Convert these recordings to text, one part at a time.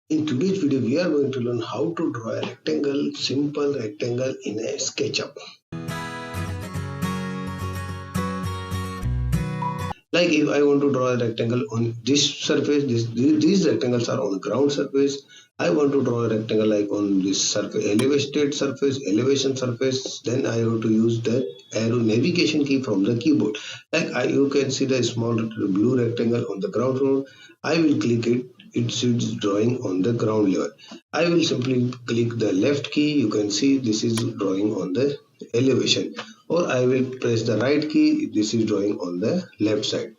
In today's video, we are going to learn how to draw a rectangle, simple rectangle in a SketchUp. Like if I want to draw a rectangle on this surface, these rectangles are on ground surface. I want to draw a rectangle like on this surface, elevation surface. Then I have to use the arrow navigation key from the keyboard. You can see the small blue rectangle on the ground floor. I will click it. It's drawing on the ground level. I will simply click the left key. You can see this is drawing on the elevation, or I will press the right key. This is drawing on the left side.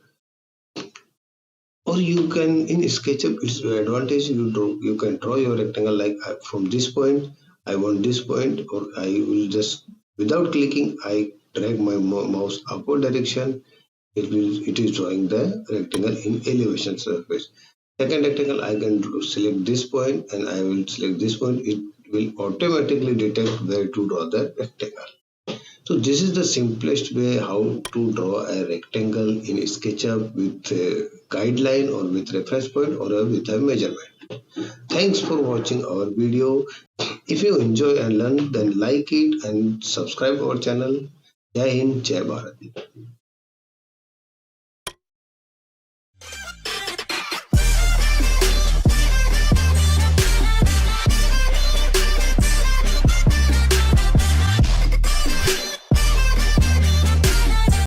Or you can, in SketchUp, it's the advantage you can draw your rectangle like from this point I want this point, or I will just without clicking I drag my mouse upward direction. It is drawing the rectangle in elevation surface. Second rectangle, I can select this point and I will select this point. It will automatically detect where to draw the rectangle. So this is the simplest way how to draw a rectangle in SketchUp with a guideline or with reference point or with a measurement. Thanks for watching our video. If you enjoy and learn, then like it and subscribe our channel. Jai Hind, Jai Bharat.